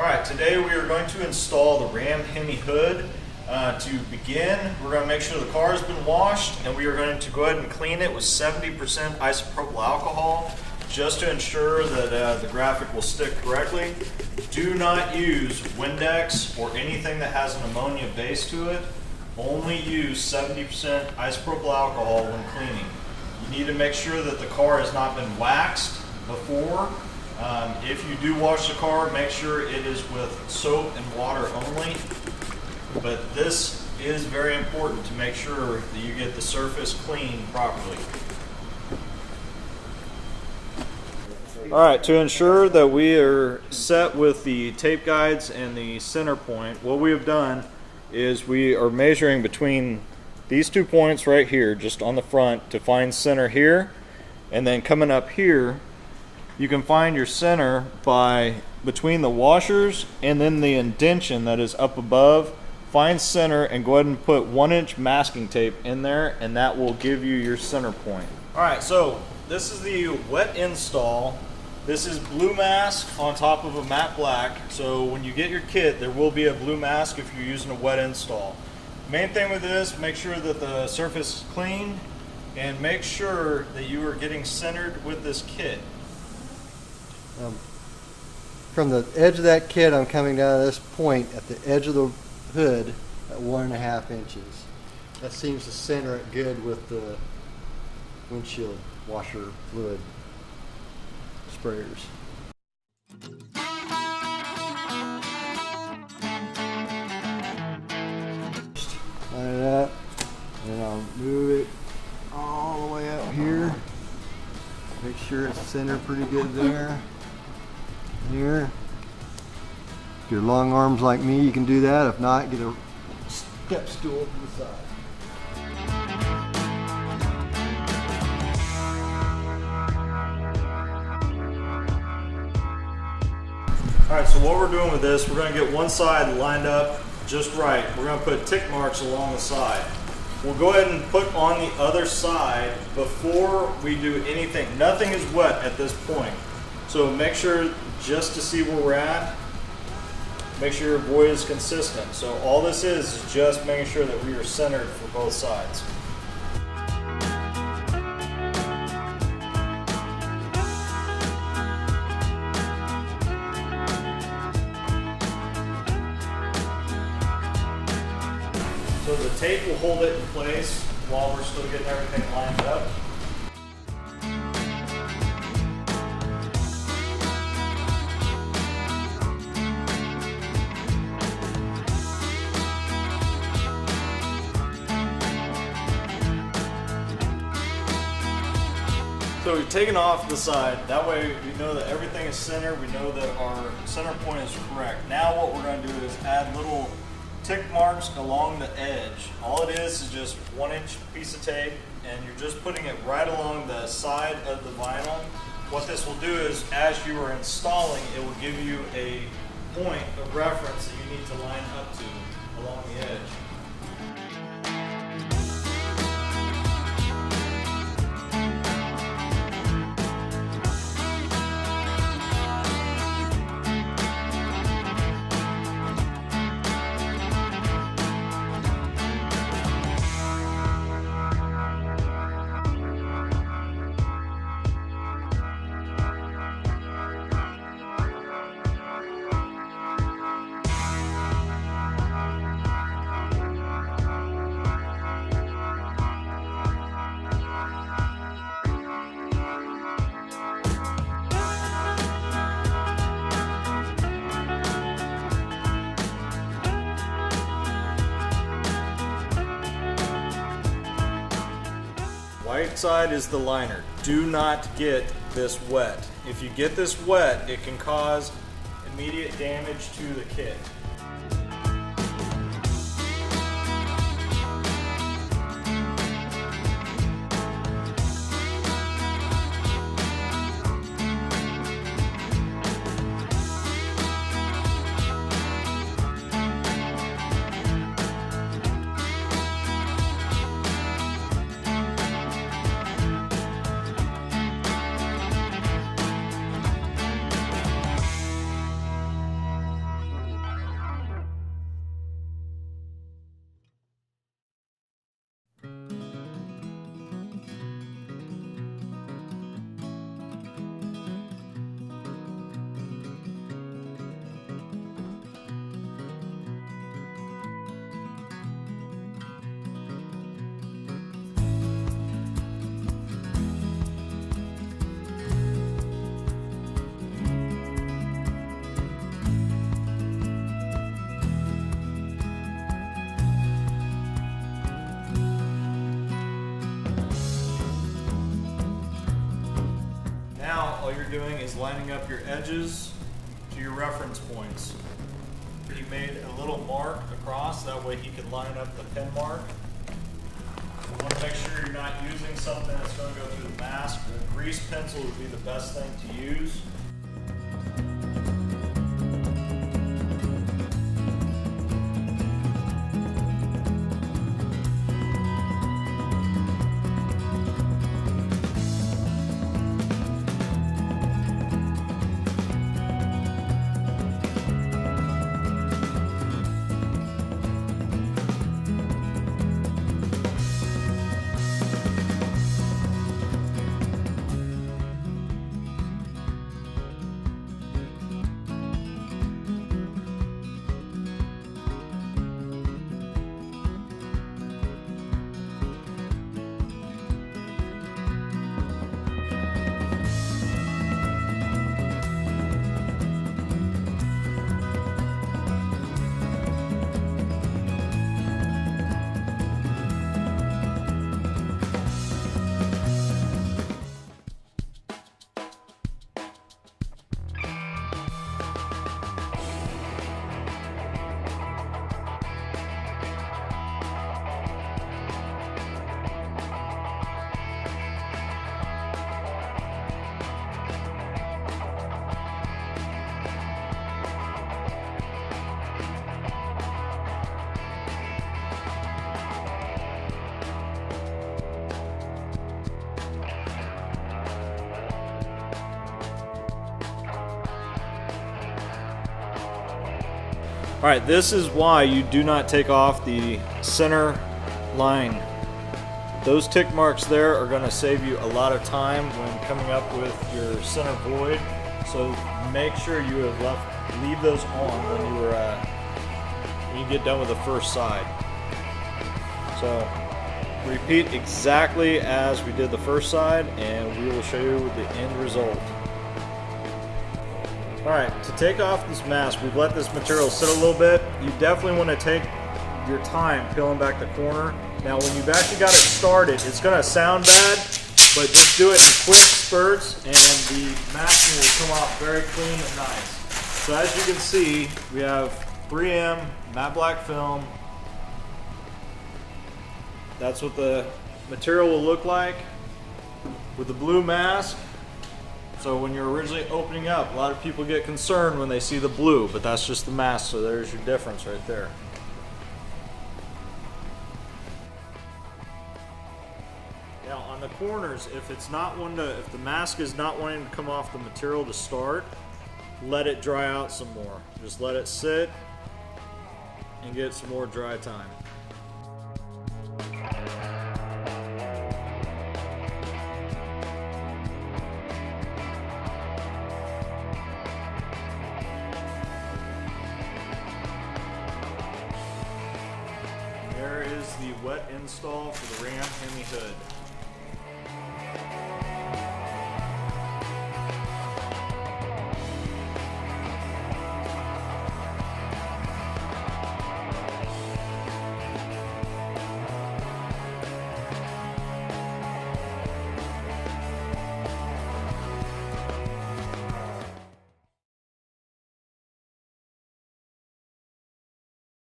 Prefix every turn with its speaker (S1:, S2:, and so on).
S1: Alright, today we are going to install the Ram Hemi Hood. To begin, we're going to make sure the car has been washed, and we are going to go ahead and clean it with 70% isopropyl alcohol just to ensure that the graphic will stick correctly. Do not use Windex or anything that has an ammonia base to it. Only use 70% isopropyl alcohol when cleaning. You need to make sure that the car has not been waxed before. If you do wash the car, make sure it is with soap and water only. But this is very important to make sure that you get the surface clean properly. Alright, to ensure that we are set with the tape guides and the center point, what we have done is we are measuring between these 2 points right here, just on the front, to find center here, and then coming up here, you can find your center by between the washers and then the indention that is up above. Find center and go ahead and put 1-inch masking tape in there, and that will give you your center point. Alright, so this is the wet install. This is blue mask on top of a matte black. So when you get your kit, there will be a blue mask if you're using a wet install. Main thing with this, make sure that the surface is clean and make sure that you are getting centered with this kit.
S2: From the edge of that kit, I'm coming down to this point at the edge of the hood at 1.5 inches. That seems to center it good with the windshield washer fluid sprayers. Line it up, and I'll move it all the way up here. Make sure it's centered pretty good there. Here. If you're long arms like me, you can do that. If not, get a step stool to the side.
S1: Alright, so what we're doing with this, we're going to get one side lined up just right. We're going to put tick marks along the side. We'll go ahead and put on the other side before we do anything. Nothing is wet at this point. So make sure, just to see where we're at, make sure your void is consistent. So all this is just making sure that we are centered for both sides. So the tape will hold it in place while we're still getting everything lined up. So we've taken off the side, that way we know that everything is centered, we know that our center point is correct. Now what we're going to do is add little tick marks along the edge. All it is just 1-inch piece of tape, and you're just putting it right along the side of the vinyl. What this will do is, as you are installing, it will give you a point of reference that you need to line up to along the edge. White side is the liner. Do not get this wet. If you get this wet, it can cause immediate damage to the kit. all you're doing is lining up your edges to your reference points. He made a little mark across, that way he can line up the pin mark. You want to make sure you're not using something that's going to go through the mask. A grease pencil would be the best thing to use. Alright, this is why you do not take off the center line. Those tick marks there are going to save you a lot of time when coming up with your center void. So make sure you have leave those on when you get done with the first side. So repeat exactly as we did the first side, and we will show you the end result. Alright, to take off this mask, we've let this material sit a little bit. You definitely want to take your time peeling back the corner. Now when you've actually got it started, it's going to sound bad, but just do it in quick spurts and the masking will come off very clean and nice. So as you can see, we have 3M matte black film. That's what the material will look like with the blue mask. So when you're originally opening up, a lot of people get concerned when they see the blue, but that's just the mask, so there's your difference right there. Now on the corners, if the mask is not wanting to come off the material to start, let it dry out some more. Just let it sit and get some more dry time. There is the wet install for the Ram Hemi Hood.